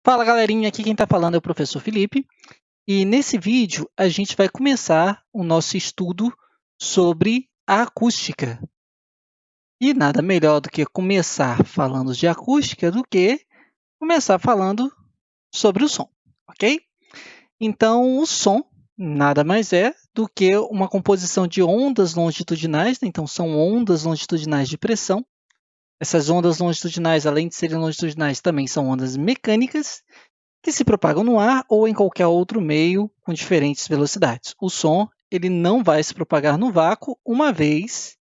Fala galerinha, aqui quem está falando é o professor Felipe e nesse vídeo a gente vai começar o nosso estudo sobre a acústica. E nada melhor do que começar falando de acústica do que começar falando sobre o som, ok? Então, o som nada mais é do que uma composição de ondas longitudinais, né? Então são ondas longitudinais de pressão. Essas ondas longitudinais, além de serem longitudinais, também são ondas mecânicas, que se propagam no ar ou em qualquer outro meio com diferentes velocidades. O som ele não vai se propagar no vácuo, uma vez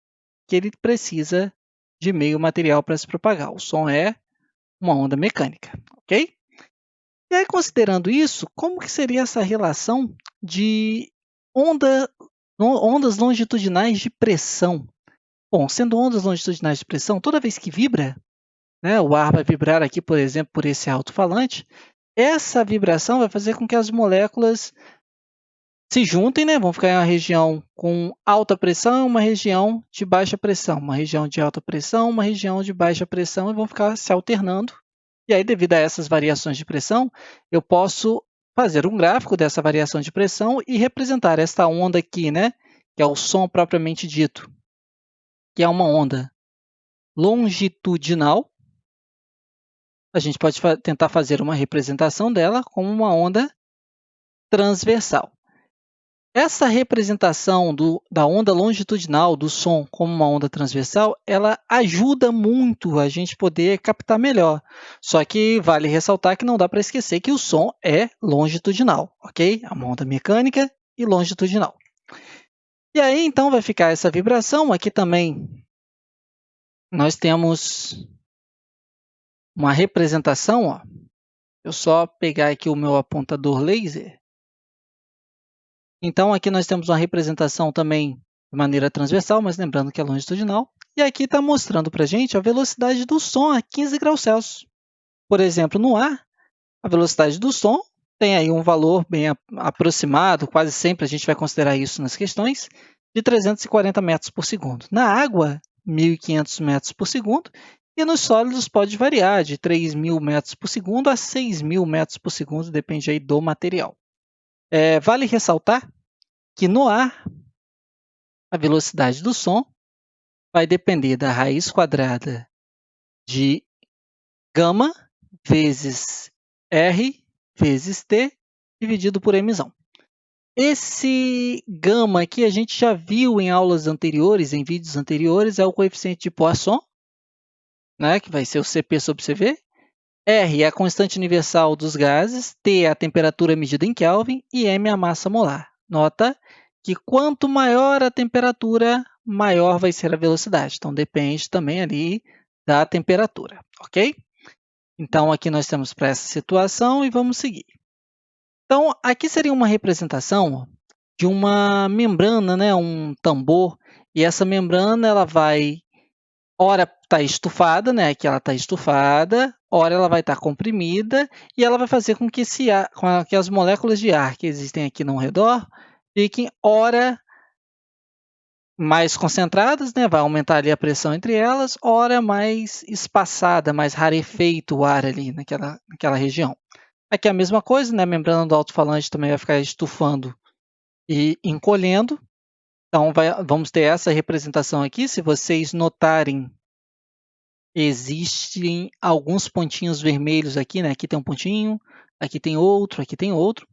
que ele precisa de meio material para se propagar. O som é uma onda mecânica, ok? E aí, considerando isso, como que seria essa relação de ondas longitudinais de pressão? Bom, sendo ondas longitudinais de pressão, toda vez que vibra, né, o ar vai vibrar aqui, por exemplo, por esse alto-falante, essa vibração vai fazer com que as moléculas se juntem, né? Vão ficar em uma região com alta pressão, uma região de baixa pressão, uma região de alta pressão, uma região de baixa pressão e vão ficar se alternando. E aí, devido a essas variações de pressão, eu posso fazer um gráfico dessa variação de pressão e representar esta onda aqui, né? Que é o som propriamente dito, que é uma onda longitudinal. A gente pode tentar fazer uma representação dela como uma onda transversal. Essa representação da onda longitudinal do som como uma onda transversal, ela ajuda muito a gente poder captar melhor. Só que vale ressaltar que não dá para esquecer que o som é longitudinal, ok? É uma onda mecânica e longitudinal. E aí, então, vai ficar essa vibração. Aqui também nós temos uma representação. Ó. Eu só pegar aqui o meu apontador laser. Então, aqui nós temos uma representação também de maneira transversal, mas lembrando que é longitudinal. E aqui está mostrando para a gente a velocidade do som a 15 graus Celsius. Por exemplo, no ar, a velocidade do som tem aí um valor bem aproximado, quase sempre a gente vai considerar isso nas questões, de 340 metros por segundo. Na água, 1.500 metros por segundo. E nos sólidos pode variar de 3.000 metros por segundo a 6.000 metros por segundo, depende aí do material. Vale ressaltar que no ar, a velocidade do som vai depender da raiz quadrada de gama vezes R vezes T dividido por emissão. Esse gama aqui a gente já viu em aulas anteriores, em vídeos anteriores, é o coeficiente de Poisson, né, que vai ser o Cp sobre Cv. R é a constante universal dos gases, T é a temperatura medida em Kelvin e M é a massa molar. Nota que quanto maior a temperatura, maior vai ser a velocidade. Então, depende também ali da temperatura, ok? Então, aqui nós temos para essa situação e vamos seguir. Então, aqui seria uma representação de uma membrana, né, um tambor, e essa membrana ela vai, ora está estufada, né, aqui ela está estufada, ora ela vai estar comprimida, e ela vai fazer com que, que as moléculas de ar que existem aqui no redor fiquem, ora, mais concentradas, né, vai aumentar ali a pressão entre elas, ora mais espaçada, mais rarefeito o ar ali naquela região. Aqui é a mesma coisa, né, a membrana do alto-falante também vai ficar estufando e encolhendo. Então, vamos ter essa representação aqui. Se vocês notarem, existem alguns pontinhos vermelhos aqui, né? Aqui tem um pontinho, aqui tem outro, aqui tem outro.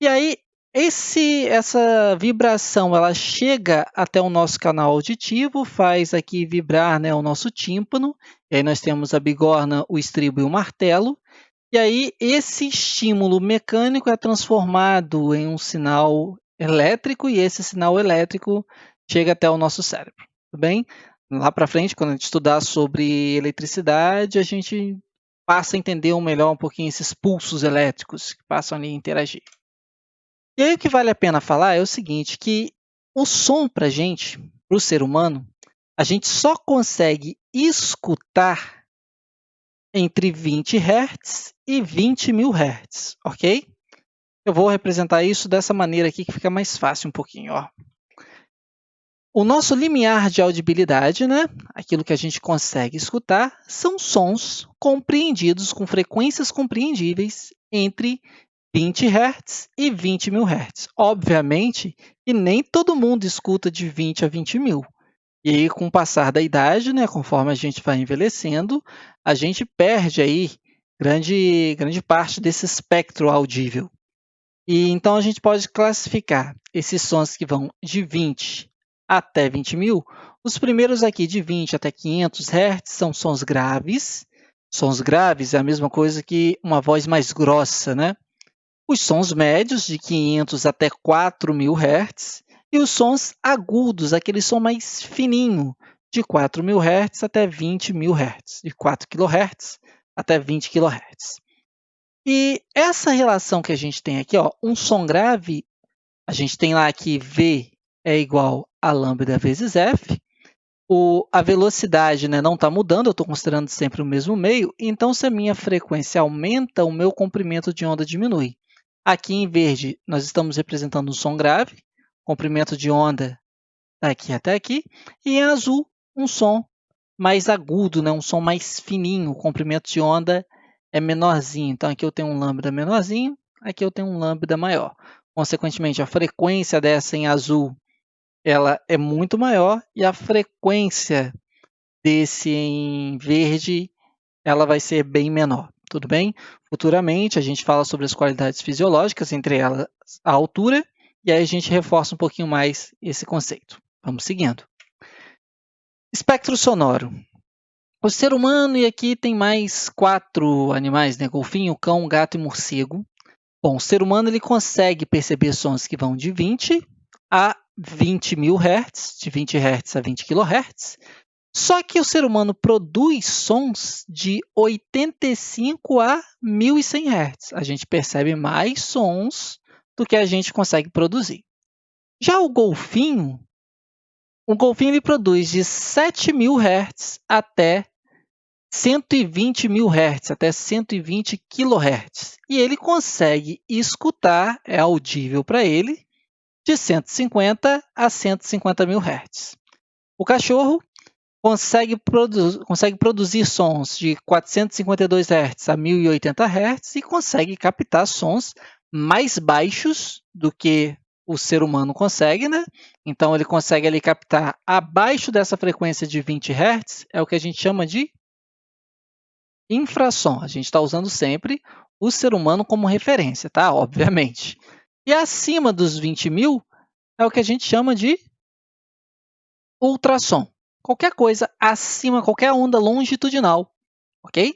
E aí, essa vibração, ela chega até o nosso canal auditivo, faz aqui vibrar, né, o nosso tímpano. E aí nós temos a bigorna, o estribo e o martelo. E aí, esse estímulo mecânico é transformado em um sinal elétrico e esse sinal elétrico chega até o nosso cérebro, tudo bem? Lá para frente, quando a gente estudar sobre eletricidade, a gente passa a entender melhor um pouquinho esses pulsos elétricos que passam ali a interagir. E aí, o que vale a pena falar é o seguinte, que o som para a gente, para o ser humano, a gente só consegue escutar entre 20 Hz e 20.000 Hz, ok? Eu vou representar isso dessa maneira aqui que fica mais fácil um pouquinho, ó. O nosso limiar de audibilidade, né? Aquilo que a gente consegue escutar, são sons compreendidos com frequências compreendíveis entre 20 Hz e 20 mil Hz. Obviamente que nem todo mundo escuta de 20 a 20 mil. E aí, com o passar da idade, né, conforme a gente vai envelhecendo, a gente perde aí grande parte desse espectro audível. E então a gente pode classificar esses sons que vão de 20 até 20 mil. Os primeiros aqui de 20 até 500 Hz são sons graves. Sons graves é a mesma coisa que uma voz mais grossa, né? Os sons médios de 500 até 4.000 Hz e os sons agudos, aquele som mais fininho, de 4.000 Hz até 20.000 Hz, de 4 kHz até 20 kHz. E essa relação que a gente tem aqui, ó, um som grave, a gente tem lá que V é igual a lambda vezes F. A velocidade, né, não está mudando, eu estou considerando sempre o mesmo meio. Então, se a minha frequência aumenta, o meu comprimento de onda diminui. Aqui em verde, nós estamos representando um som grave, comprimento de onda daqui até aqui. E em azul, um som mais agudo, né, um som mais fininho, o comprimento de onda é menorzinho. Então, aqui eu tenho um lambda menorzinho, aqui eu tenho um lambda maior. Consequentemente, a frequência dessa em azul ela é muito maior e a frequência desse em verde ela vai ser bem menor, tudo bem? Futuramente, a gente fala sobre as qualidades fisiológicas, entre elas a altura, e aí a gente reforça um pouquinho mais esse conceito. Vamos seguindo. Espectro sonoro. O ser humano, e aqui tem mais 4 animais, né? Golfinho, cão, gato e morcego. Bom, o ser humano ele consegue perceber sons que vão de 20 a 20 mil Hz, de 20 Hz a 20 kHz. Só que o ser humano produz sons de 85 a 1.100 Hz. A gente percebe mais sons do que a gente consegue produzir. Já o golfinho ele produz de 7.000 Hz até 120 mil Hz, até 120 kHz. E ele consegue escutar, é audível para ele, de 150 a 150 mil Hz. O cachorro consegue produzir sons de 452 Hz a 1.080 Hz e consegue captar sons mais baixos do que o ser humano consegue, né? Então, ele consegue ali captar abaixo dessa frequência de 20 Hz, é o que a gente chama de infrassom. A gente está usando sempre o ser humano como referência, tá? Obviamente. E acima dos 20 mil é o que a gente chama de ultrassom. Qualquer coisa acima, qualquer onda longitudinal, ok?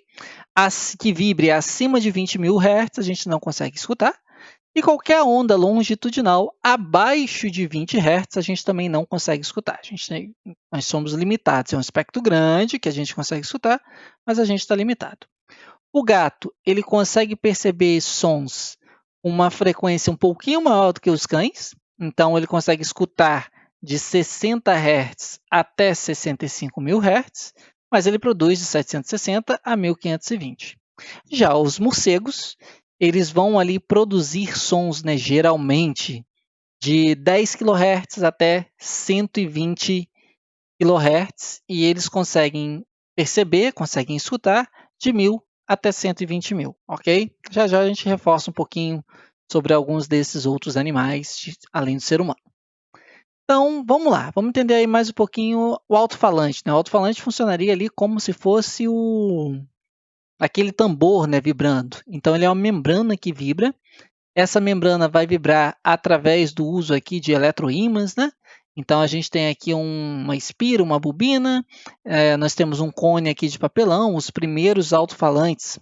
Que vibre acima de 20 mil Hz, a gente não consegue escutar. E qualquer onda longitudinal abaixo de 20 Hz, a gente também não consegue escutar. Nós somos limitados. É um espectro grande que a gente consegue escutar, mas a gente está limitado. O gato, ele consegue perceber sons com uma frequência um pouquinho maior do que os cães. Então, ele consegue escutar de 60 Hz até 65 mil Hz, mas ele produz de 760 a 1520. Já os morcegos, eles vão ali produzir sons, né, geralmente, de 10 kHz até 120 kHz, e eles conseguem perceber, conseguem escutar de 1.000 até 120 mil, ok? Já a gente reforça um pouquinho sobre alguns desses outros animais, além do ser humano. Então, vamos lá, vamos entender aí mais um pouquinho o alto-falante, né? O alto-falante funcionaria ali como se fosse aquele tambor, né, vibrando. Então, ele é uma membrana que vibra. Essa membrana vai vibrar através do uso aqui de eletroímãs, né? Então, a gente tem aqui uma espira, uma bobina, nós temos um cone aqui de papelão. Os primeiros alto-falantes,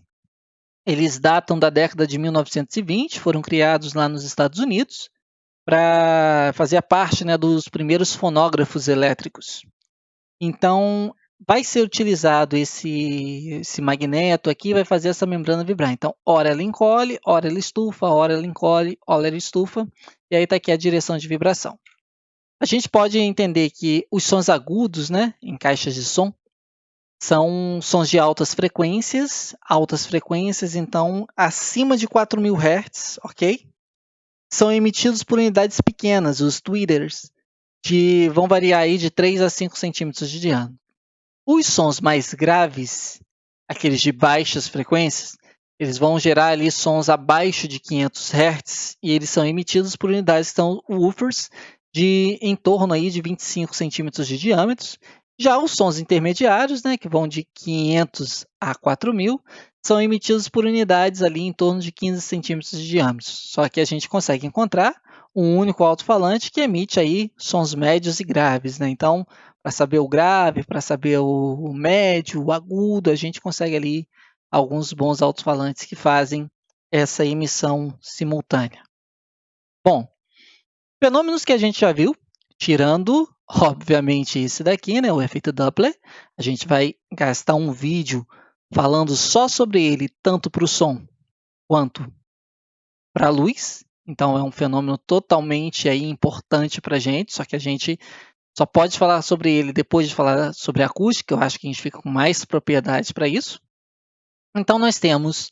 eles datam da década de 1920, foram criados lá nos Estados Unidos para fazer parte, né, dos primeiros fonógrafos elétricos. Então, vai ser utilizado esse magneto aqui, vai fazer essa membrana vibrar. Então, ora ela encolhe, ora ela estufa, ora ela encolhe, ora ela estufa, e aí está aqui a direção de vibração. A gente pode entender que os sons agudos, né, em caixas de som, são sons de altas frequências, então acima de 4.000 Hz, ok? São emitidos por unidades pequenas, os tweeters, vão variar aí de 3 a 5 centímetros de diâmetro. Os sons mais graves, aqueles de baixas frequências, eles vão gerar ali sons abaixo de 500 Hz e eles são emitidos por unidades que são woofers de em torno aí de 25 centímetros de diâmetro. Já os sons intermediários, né, que vão de 500 a 4.000, são emitidos por unidades ali em torno de 15 centímetros de diâmetro. Só que a gente consegue encontrar um único alto-falante que emite aí sons médios e graves, né? Então, para saber o grave, para saber o médio, o agudo, a gente consegue ali alguns bons alto-falantes que fazem essa emissão simultânea. Bom, fenômenos que a gente já viu, tirando, obviamente, esse daqui, né, o efeito Doppler, a gente vai gastar um vídeo falando só sobre ele, tanto para o som quanto para a luz. Então, é um fenômeno totalmente aí importante para a gente, só que a gente só pode falar sobre ele depois de falar sobre a acústica. Eu acho que a gente fica com mais propriedade para isso. Então, nós temos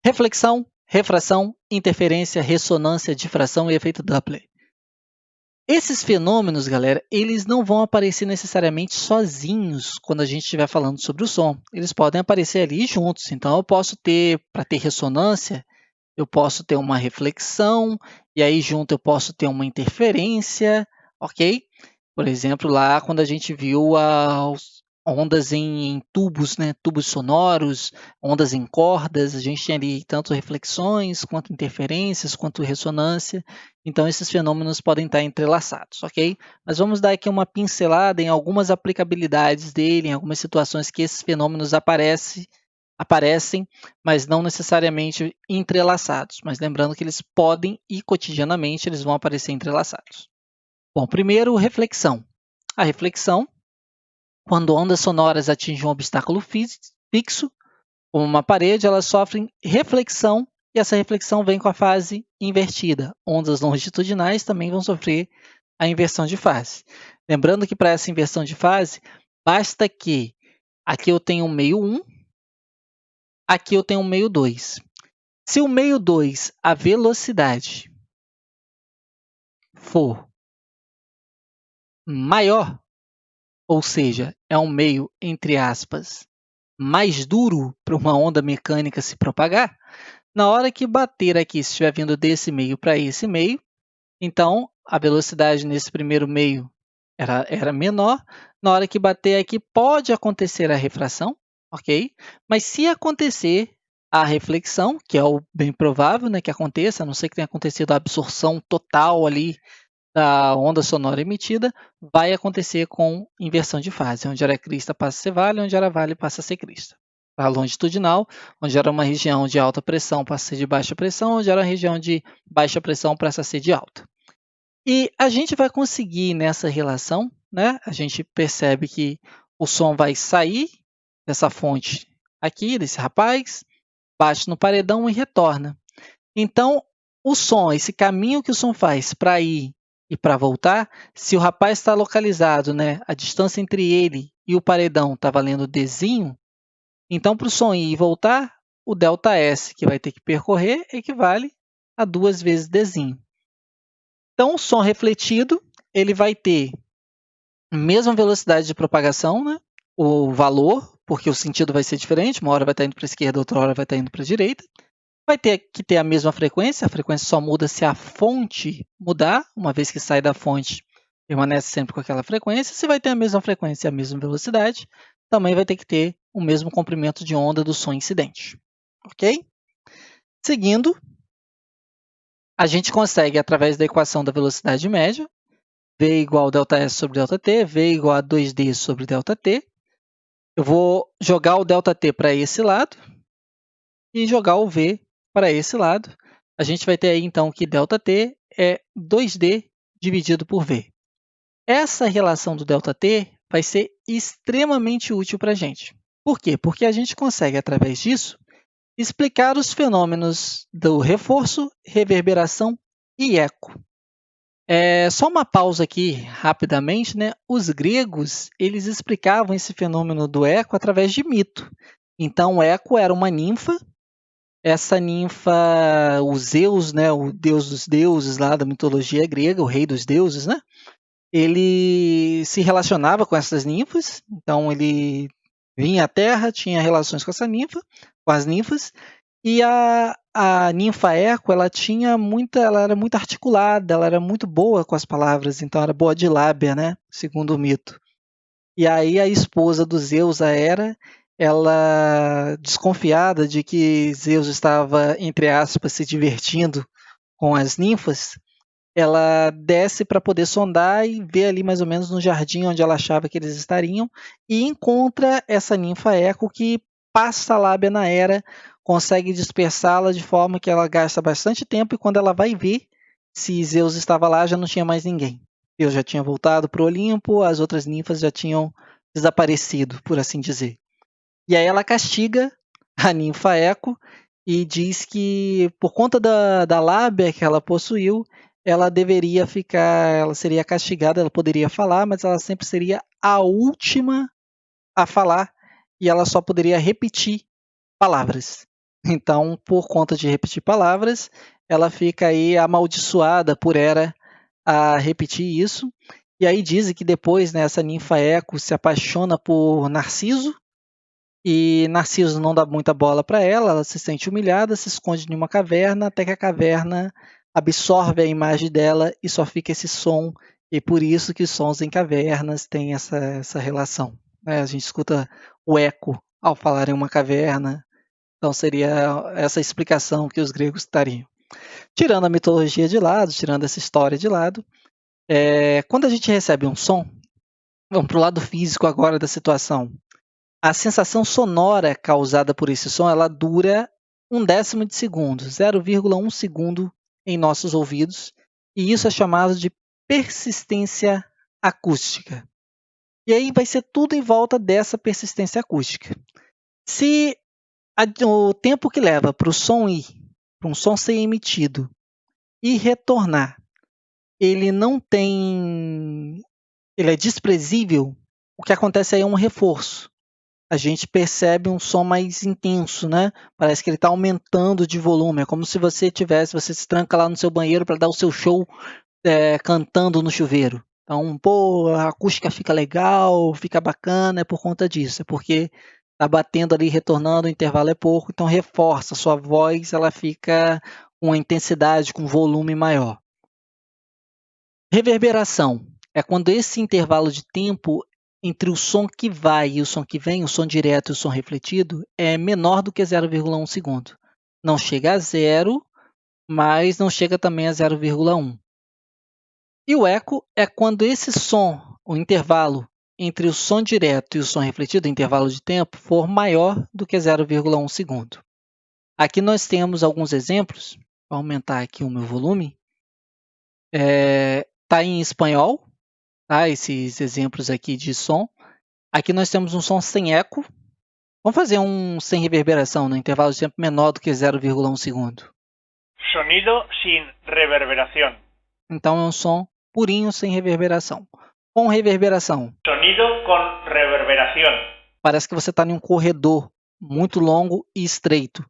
reflexão, refração, interferência, ressonância, difração e efeito Doppler. Esses fenômenos, galera, eles não vão aparecer necessariamente sozinhos quando a gente estiver falando sobre o som. Eles podem aparecer ali juntos. Então, eu posso ter, para ter ressonância, eu posso ter uma reflexão, e aí junto eu posso ter uma interferência, ok? Por exemplo, lá quando a gente viu as ondas em tubos, né? Tubos sonoros, ondas em cordas, a gente tinha ali tanto reflexões, quanto interferências, quanto ressonância. Então, esses fenômenos podem estar entrelaçados, ok? Mas vamos dar aqui uma pincelada em algumas aplicabilidades dele, em algumas situações que esses fenômenos aparecem, mas não necessariamente entrelaçados. Mas lembrando que eles podem e cotidianamente eles vão aparecer entrelaçados. Bom, primeiro, reflexão. A reflexão, quando ondas sonoras atingem um obstáculo fixo, como uma parede, elas sofrem reflexão e essa reflexão vem com a fase invertida. Ondas longitudinais também vão sofrer a inversão de fase. Lembrando que para essa inversão de fase, basta que aqui eu tenho um meio 1, aqui eu tenho um meio 2. Se o meio 2, a velocidade for maior, ou seja, é um meio, entre aspas, mais duro para uma onda mecânica se propagar, na hora que bater aqui, se estiver vindo desse meio para esse meio, então a velocidade nesse primeiro meio era menor. Na hora que bater aqui, pode acontecer a refração, ok? Mas se acontecer a reflexão, que é o bem provável, né, que aconteça, a não ser que tenha acontecido a absorção total ali da onda sonora emitida, vai acontecer com inversão de fase, onde era crista passa a ser vale, onde era vale passa a ser crista. A longitudinal, onde era uma região de alta pressão passa a ser de baixa pressão, onde era uma região de baixa pressão passa a ser de alta. E a gente vai conseguir nessa relação, né? A gente percebe que o som vai sair dessa fonte aqui, desse rapaz, bate no paredão e retorna. Então, o som, esse caminho que o som faz para ir e para voltar, se o rapaz está localizado, né, a distância entre ele e o paredão está valendo Dzinho, então para o som ir e voltar, o ΔS que vai ter que percorrer equivale a 2 vezes Dzinho. Então, o som refletido ele vai ter a mesma velocidade de propagação, né, o valor, porque o sentido vai ser diferente, uma hora vai estar indo para a esquerda, outra hora vai estar indo para a direita. Vai ter que ter a mesma frequência, a frequência só muda se a fonte mudar, uma vez que sai da fonte, permanece sempre com aquela frequência. Se vai ter a mesma frequência e a mesma velocidade, também vai ter que ter o mesmo comprimento de onda do som incidente, ok? Seguindo, a gente consegue, através da equação da velocidade média, V igual a ΔS sobre ΔT, V igual a 2D sobre ΔT. Eu vou jogar o ΔT para esse lado e jogar o V para esse lado. A gente vai ter aí, então, que ΔT é 2D dividido por V. Essa relação do ΔT vai ser extremamente útil para a gente. Por quê? Porque a gente consegue, através disso, explicar os fenômenos do reforço, reverberação e eco. Só uma pausa aqui, rapidamente, né? Os gregos eles explicavam esse fenômeno do eco através de mito. Então, o eco era uma ninfa. Essa ninfa, o Zeus, né, o deus dos deuses lá da mitologia grega, o rei dos deuses, né? ele se relacionava com essas ninfas, então ele vinha à Terra, tinha relações com com as ninfas, e a ninfa Eco, ela era muito articulada, ela era muito boa com as palavras, então era boa de lábia, né? Segundo o mito. E aí a esposa do Zeus, a Hera, ela desconfiada de que Zeus estava, entre aspas, se divertindo com as ninfas, ela desce para poder sondar e ver ali mais ou menos no jardim onde ela achava que eles estariam e encontra essa ninfa Eco que passa a lábia na Hera, consegue dispersá-la de forma que ela gasta bastante tempo e quando ela vai ver se Zeus estava lá já não tinha mais ninguém. Zeus já tinha voltado para o Olimpo, as outras ninfas já tinham desaparecido, por assim dizer. E aí ela castiga a ninfa Eco e diz que por conta da lábia que ela possuiu, ela deveria ficar, ela seria castigada, ela poderia falar, mas ela sempre seria a última a falar e ela só poderia repetir palavras. Então, por conta de repetir palavras, ela fica aí amaldiçoada por Hera a repetir isso. E aí dizem que depois, né, essa ninfa Eco se apaixona por Narciso, e Narciso não dá muita bola para ela se sente humilhada, se esconde em uma caverna, até que a caverna absorve a imagem dela e só fica esse som. E por isso que os sons em cavernas têm essa relação. Né? A gente escuta o eco ao falar em uma caverna. Então seria essa explicação que os gregos dariam. Tirando a mitologia de lado, tirando essa história de lado, quando a gente recebe um som, vamos para o lado físico agora da situação. A sensação sonora causada por esse som, ela dura 1/10 de segundo, 0,1 segundo em nossos ouvidos, e isso é chamado de persistência acústica. E aí vai ser tudo em volta dessa persistência acústica. Se o tempo que leva para o som ir, para um som ser emitido e retornar, ele é desprezível, o que acontece aí é um reforço. A gente percebe um som mais intenso, né? Parece que ele está aumentando de volume. É como se você se tranca lá no seu banheiro para dar o seu show cantando no chuveiro. Então, pô, a acústica fica legal, fica bacana, é por conta disso. É porque tá batendo ali, retornando, o intervalo é pouco, então reforça. A sua voz, ela fica com uma intensidade, com um volume maior. Reverberação é quando esse intervalo de tempo entre o som que vai e o som que vem, o som direto e o som refletido, é menor do que 0,1 segundo. Não chega a 0, mas não chega também a 0,1. E o eco é quando esse som, o intervalo entre o som direto e o som refletido, o intervalo de tempo, for maior do que 0,1 segundo. Aqui nós temos alguns exemplos. Vou aumentar aqui o meu volume. Está em espanhol, tá? Esses exemplos aqui de som. Aqui nós temos um som sem eco. Vamos fazer um sem reverberação, no intervalo de tempo menor do que 0,1 segundo. Sonido sin reverberación. Então é um som purinho sem reverberação. Com reverberação. Sonido con reverberación. Parece que você está em um corredor muito longo e estreito.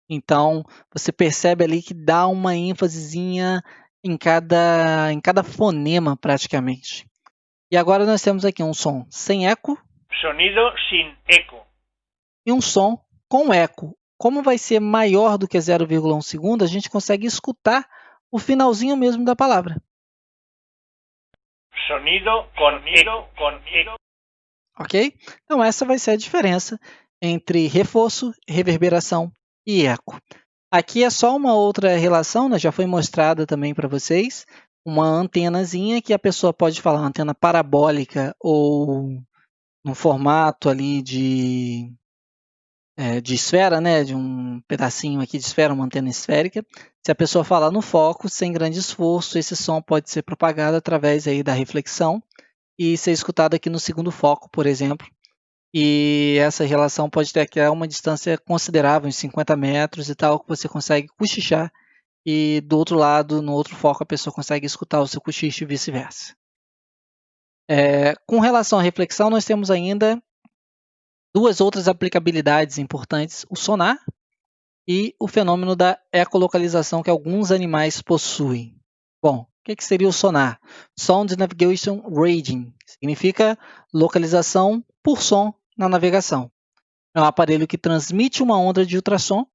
Então você percebe ali que dá uma ênfasezinha em cada fonema praticamente. E agora nós temos aqui um som sem eco. Sonido sin eco. E um som com eco. Como vai ser maior do que 0,1 segundo, a gente consegue escutar o finalzinho mesmo da palavra. Sonido con eco. Ok? Então essa vai ser a diferença entre reforço, reverberação e eco. Aqui é só uma outra relação, né? Já foi mostrada também para vocês, uma antenazinha que a pessoa pode falar, uma antena parabólica ou no formato ali de esfera, né? De um pedacinho aqui de esfera, uma antena esférica. Se a pessoa falar no foco, sem grande esforço, esse som pode ser propagado através aí da reflexão e ser escutado aqui no segundo foco, por exemplo. E essa relação pode ter aqui uma distância considerável, uns 50 metros e tal, que você consegue cochichar e do outro lado, no outro foco, a pessoa consegue escutar o seu cochicho e vice-versa. Com relação à reflexão, nós temos ainda duas outras aplicabilidades importantes, o sonar e o fenômeno da ecolocalização que alguns animais possuem. Bom, O que seria o sonar? Sound Navigation Rading. Significa localização por som na navegação. É um aparelho que transmite uma onda de ultrassom.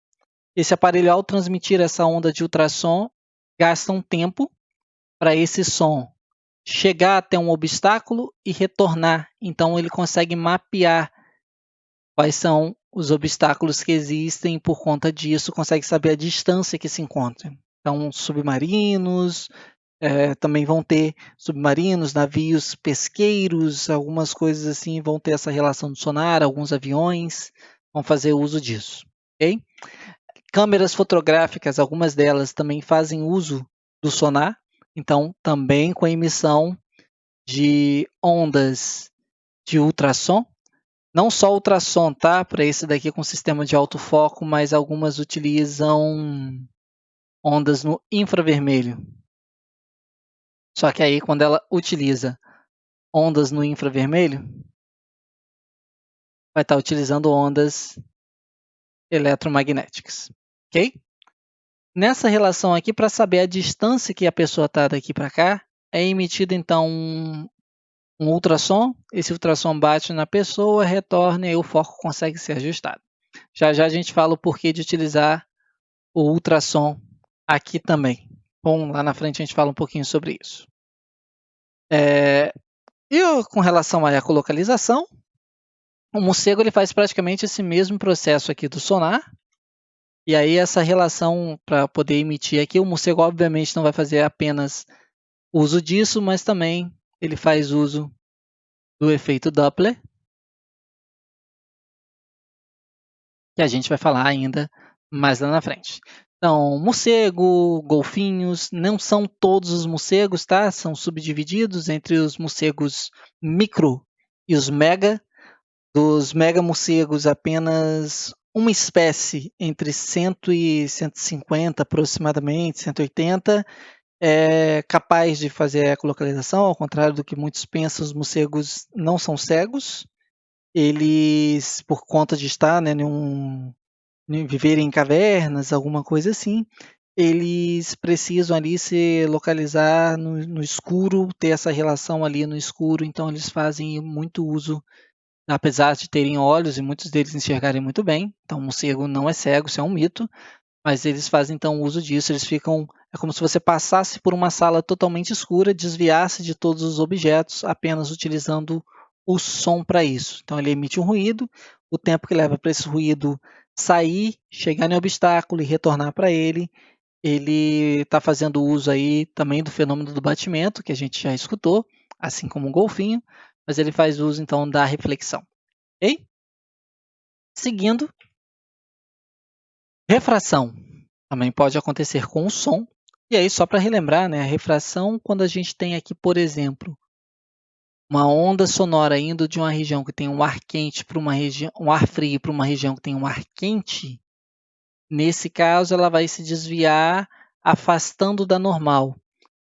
Esse aparelho, ao transmitir essa onda de ultrassom, gasta um tempo para esse som chegar até um obstáculo e retornar. Então, ele consegue mapear quais são os obstáculos que existem e, por conta disso, consegue saber a distância que se encontra. Então, submarinos, também vão ter submarinos, navios pesqueiros, algumas coisas assim vão ter essa relação do sonar, alguns aviões vão fazer uso disso. Okay? Câmeras fotográficas, algumas delas também fazem uso do sonar, então também com a emissão de ondas de ultrassom. Não só ultrassom, tá? Para esse daqui com sistema de alto foco, mas algumas utilizam ondas no infravermelho. Só que aí, quando ela utiliza ondas no infravermelho, vai estar utilizando ondas eletromagnéticas, ok? Nessa relação aqui, para saber a distância que a pessoa está daqui para cá, é emitido então um ultrassom. Esse ultrassom bate na pessoa, retorna e aí o foco consegue ser ajustado. Já já a gente fala o porquê de utilizar o ultrassom aqui também. Bom, lá na frente a gente fala um pouquinho sobre isso. E com relação à ecolocalização, o morcego ele faz praticamente esse mesmo processo aqui do sonar. E aí essa relação para poder emitir aqui, o morcego obviamente não vai fazer apenas uso disso, mas também ele faz uso do efeito Doppler, que a gente vai falar ainda mais lá na frente. Então, morcego, golfinhos, não são todos os morcegos, tá? São subdivididos entre os morcegos micro e os mega. Dos mega morcegos, apenas uma espécie entre 100 e 150 aproximadamente, 180, é capaz de fazer a ecolocalização, ao contrário do que muitos pensam, os morcegos não são cegos. Eles, por conta de estar, viverem em cavernas, alguma coisa assim, eles precisam ali se localizar no escuro, ter essa relação ali no escuro, então eles fazem muito uso, apesar de terem olhos e muitos deles enxergarem muito bem. Então o morcego não é cego, isso é um mito, mas eles fazem então uso disso, eles ficam, é como se você passasse por uma sala totalmente escura, desviasse de todos os objetos, apenas utilizando o som para isso. Então ele emite um ruído, o tempo que leva para esse ruído sair, chegar em obstáculo e retornar para ele está fazendo uso aí também do fenômeno do batimento, que a gente já escutou, assim como um golfinho, mas ele faz uso então da reflexão. Ok? Seguindo, refração também pode acontecer com o som. E aí, só para relembrar, né, a refração, quando a gente tem aqui, por exemplo, uma onda sonora indo de uma região que tem um ar quente para uma região, um ar frio para uma região que tem um ar quente, nesse caso ela vai se desviar afastando da normal.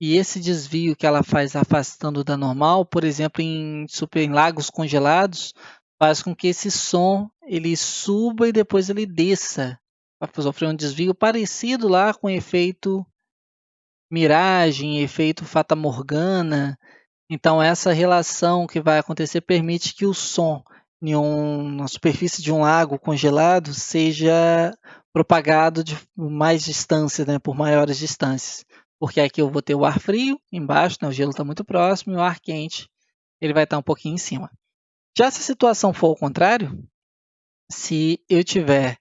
E esse desvio que ela faz afastando da normal, por exemplo, em lagos congelados, faz com que esse som ele suba e depois ele desça, para sofrer um desvio parecido lá com o efeito miragem, efeito fata morgana. Então essa relação que vai acontecer permite que o som na superfície de um lago congelado seja propagado de mais distância, né, por maiores distâncias. Porque aqui eu vou ter o ar frio embaixo, né, o gelo está muito próximo, e o ar quente ele vai estar um pouquinho em cima. Já se a situação for ao contrário, se eu tiver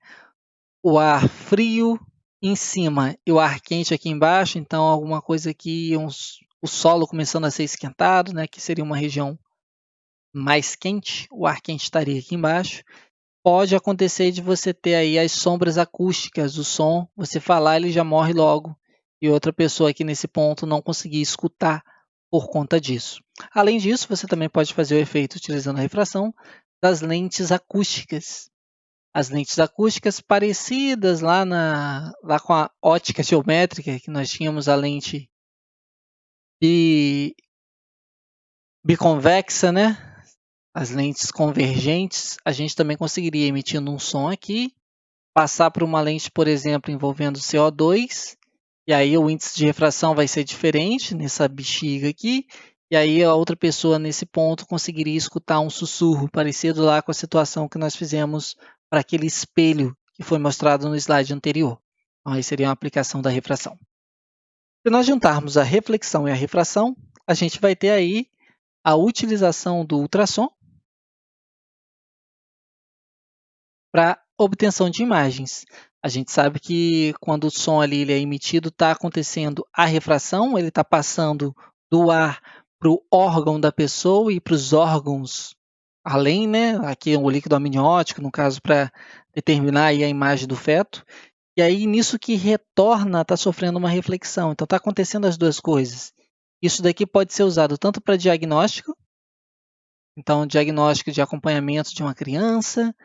o ar frio em cima e o ar quente aqui embaixo, então alguma coisa aqui, o solo começando a ser esquentado, né, que seria uma região mais quente, o ar quente estaria aqui embaixo. Pode acontecer de você ter aí as sombras acústicas do som, você falar, ele já morre logo, e outra pessoa aqui nesse ponto não conseguir escutar por conta disso. Além disso, você também pode fazer o efeito utilizando a refração das lentes acústicas. As lentes acústicas parecidas lá com a ótica geométrica, que nós tínhamos a lente biconvexa, né? As lentes convergentes, a gente também conseguiria emitindo um som aqui, passar por uma lente, por exemplo, envolvendo CO2, E aí o índice de refração vai ser diferente nessa bexiga aqui. E aí a outra pessoa nesse ponto conseguiria escutar um sussurro parecido lá com a situação que nós fizemos para aquele espelho que foi mostrado no slide anterior. Então aí seria uma aplicação da refração. Se nós juntarmos a reflexão e a refração, a gente vai ter aí a utilização do ultrassom para obtenção de imagens. A gente sabe que quando o som ali ele é emitido, está acontecendo a refração, ele está passando do ar para o órgão da pessoa e para os órgãos além, né? Aqui o líquido amniótico, no caso, para determinar aí a imagem do feto. E aí, nisso que retorna, está sofrendo uma reflexão. Então, está acontecendo as duas coisas. Isso daqui pode ser usado tanto para diagnóstico, então, diagnóstico de acompanhamento de uma criança,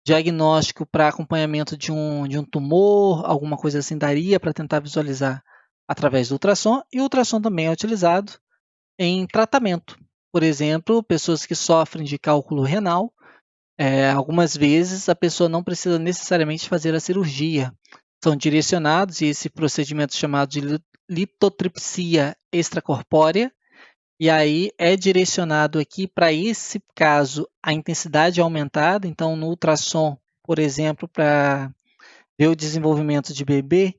diagnóstico para acompanhamento de um tumor, alguma coisa assim daria para tentar visualizar através do ultrassom. E o ultrassom também é utilizado em tratamento. Por exemplo, pessoas que sofrem de cálculo renal, algumas vezes a pessoa não precisa necessariamente fazer a cirurgia. São direcionados, e esse procedimento chamado de litotripsia extracorpórea, e aí é direcionado aqui para esse caso a intensidade aumentada. Então, no ultrassom, por exemplo, para ver o desenvolvimento de bebê,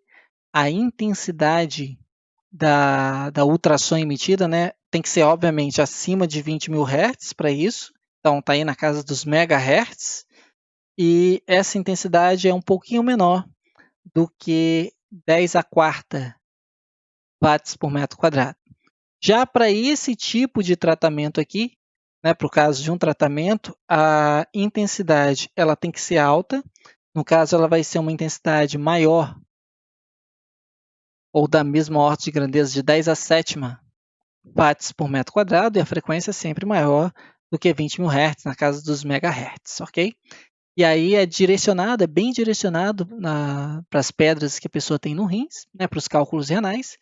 a intensidade da ultrassom emitida, né, tem que ser, obviamente, acima de 20.000 Hz para isso. Então, está aí na casa dos megahertz. E essa intensidade é um pouquinho menor do que 10 a quarta watts por metro quadrado. Já para esse tipo de tratamento aqui, né, para o caso de um tratamento, a intensidade ela tem que ser alta. No caso, ela vai ser uma intensidade maior ou da mesma ordem de grandeza de 10 a sétima watts por metro quadrado, e a frequência é sempre maior do que 20.000 Hz, na casa dos megahertz, ok? E aí é direcionado, é bem direcionado para as pedras que a pessoa tem no rins, né, para os cálculos renais.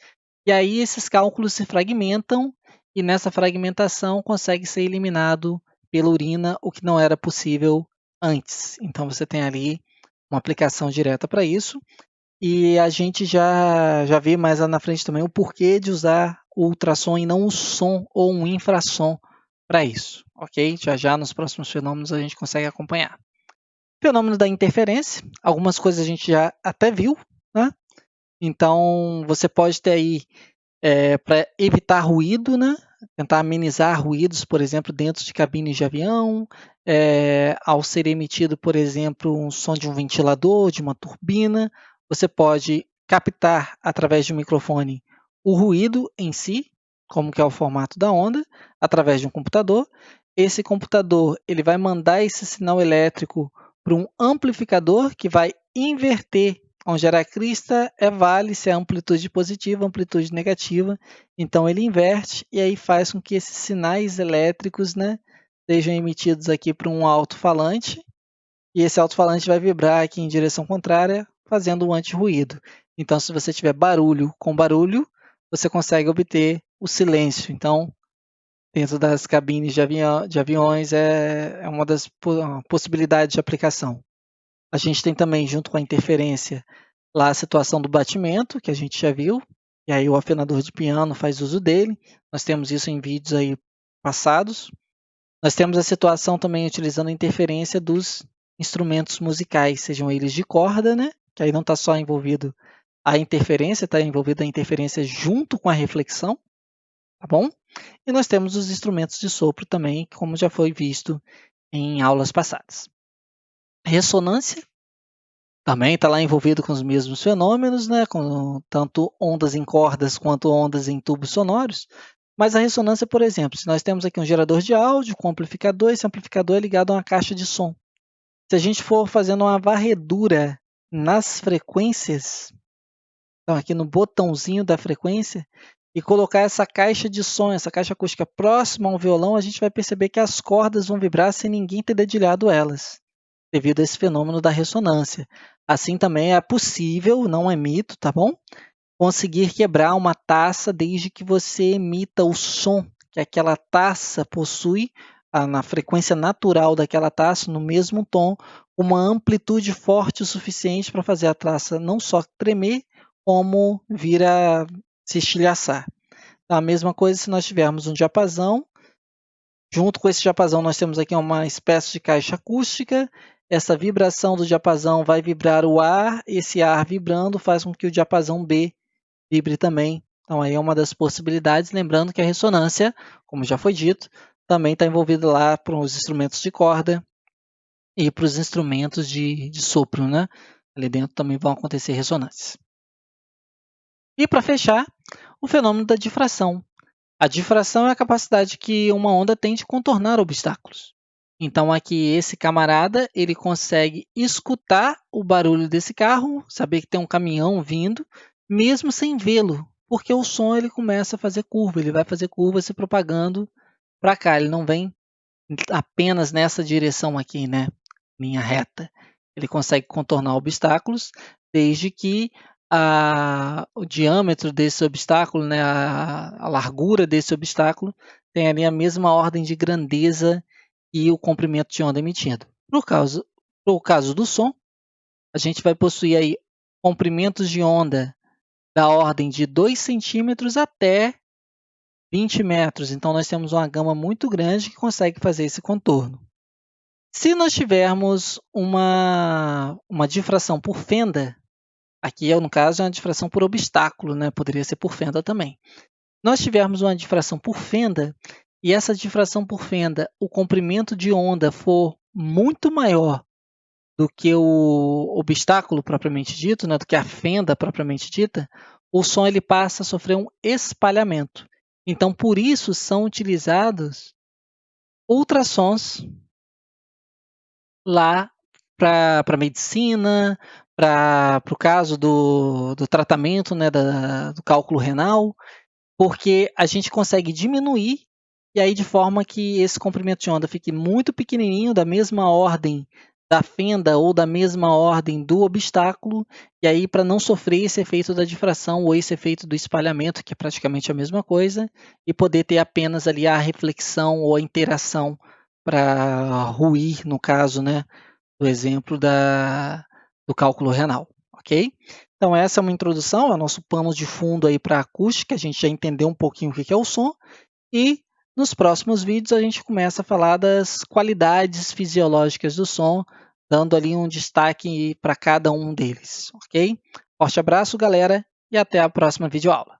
E aí esses cálculos se fragmentam e nessa fragmentação consegue ser eliminado pela urina, o que não era possível antes. Então você tem ali uma aplicação direta para isso. E a gente já vê mais lá na frente também o porquê de usar o ultrassom e não o som ou um infrassom para isso, ok? Já nos próximos fenômenos a gente consegue acompanhar. Fenômeno da interferência, algumas coisas a gente já até viu, né? Então, você pode ter aí, para evitar ruído, né? Tentar amenizar ruídos, por exemplo, dentro de cabines de avião, ao ser emitido, por exemplo, um som de um ventilador, de uma turbina, você pode captar, através de um microfone, o ruído em si, como que é o formato da onda, através de um computador. Esse computador ele vai mandar esse sinal elétrico para um amplificador que vai inverter, onde era a crista é vale se é amplitude positiva, amplitude negativa. Então ele inverte e aí faz com que esses sinais elétricos, né, sejam emitidos aqui para um alto-falante, e esse alto-falante vai vibrar aqui em direção contrária, fazendo um anti-ruído. Então, se você tiver barulho com barulho, você consegue obter o silêncio. Então, dentro das cabines de aviões é uma das possibilidades de aplicação. A gente tem também, junto com a interferência, lá a situação do batimento, que a gente já viu, e aí o afinador de piano faz uso dele. Nós temos isso em vídeos aí passados. Nós temos a situação também utilizando a interferência dos instrumentos musicais, sejam eles de corda, né? Que aí não está só envolvido a interferência, está envolvida a interferência junto com a reflexão, tá bom? E nós temos os instrumentos de sopro também, como já foi visto em aulas passadas. Ressonância também está lá envolvido com os mesmos fenômenos, né? Com tanto ondas em cordas quanto ondas em tubos sonoros. Mas a ressonância, por exemplo, se nós temos aqui um gerador de áudio com amplificador, esse amplificador é ligado a uma caixa de som. Se a gente for fazendo uma varredura nas frequências, então aqui no botãozinho da frequência, e colocar essa caixa de som, essa caixa acústica próxima ao violão, a gente vai perceber que as cordas vão vibrar sem ninguém ter dedilhado elas, devido a esse fenômeno da ressonância. Assim também é possível, não é mito, tá bom? Conseguir quebrar uma taça desde que você emita o som que aquela taça possui, na frequência natural daquela taça, no mesmo tom, uma amplitude forte o suficiente para fazer a taça não só tremer, como vir a se estilhaçar. Então, a mesma coisa se nós tivermos um diapasão. Junto com esse diapasão, nós temos aqui uma espécie de caixa acústica. Essa vibração do diapasão vai vibrar o ar. Esse ar vibrando faz com que o diapasão B vibre também. Então, aí é uma das possibilidades. Lembrando que a ressonância, como já foi dito, também está envolvida lá para os instrumentos de corda e para os instrumentos de sopro, né? Ali dentro também vão acontecer ressonâncias. E para fechar, o fenômeno da difração. A difração é a capacidade que uma onda tem de contornar obstáculos. Então aqui esse camarada, ele consegue escutar o barulho desse carro, saber que tem um caminhão vindo, mesmo sem vê-lo, porque o som ele começa a fazer curva, ele vai fazer curva se propagando para cá, ele não vem apenas nessa direção aqui, né? Linha reta. Ele consegue contornar obstáculos desde que o diâmetro desse obstáculo, né, a largura desse obstáculo, tem ali a mesma ordem de grandeza e o comprimento de onda emitido. No caso do som, a gente vai possuir aí comprimentos de onda da ordem de 2 centímetros até 20 metros. Então, nós temos uma gama muito grande que consegue fazer esse contorno. Se nós tivermos uma difração por fenda, aqui no caso é uma difração por obstáculo, né? Poderia ser por fenda também. Nós tivermos uma difração por fenda e essa difração por fenda, o comprimento de onda for muito maior do que o obstáculo propriamente dito, né? Do que a fenda propriamente dita, o som ele passa a sofrer um espalhamento. Então, por isso são utilizados ultrassons lá para medicina, para o caso do tratamento, né, do cálculo renal, porque a gente consegue diminuir e aí de forma que esse comprimento de onda fique muito pequenininho, da mesma ordem da fenda ou da mesma ordem do obstáculo, e aí para não sofrer esse efeito da difração ou esse efeito do espalhamento, que é praticamente a mesma coisa, e poder ter apenas ali a reflexão ou a interação para ruir, no caso, né, do exemplo do cálculo renal, ok? Então essa é uma introdução, é o nosso pano de fundo aí para a acústica, a gente já entendeu um pouquinho o que é o som, e nos próximos vídeos a gente começa a falar das qualidades fisiológicas do som, dando ali um destaque para cada um deles, ok? Forte abraço, galera, e até a próxima videoaula.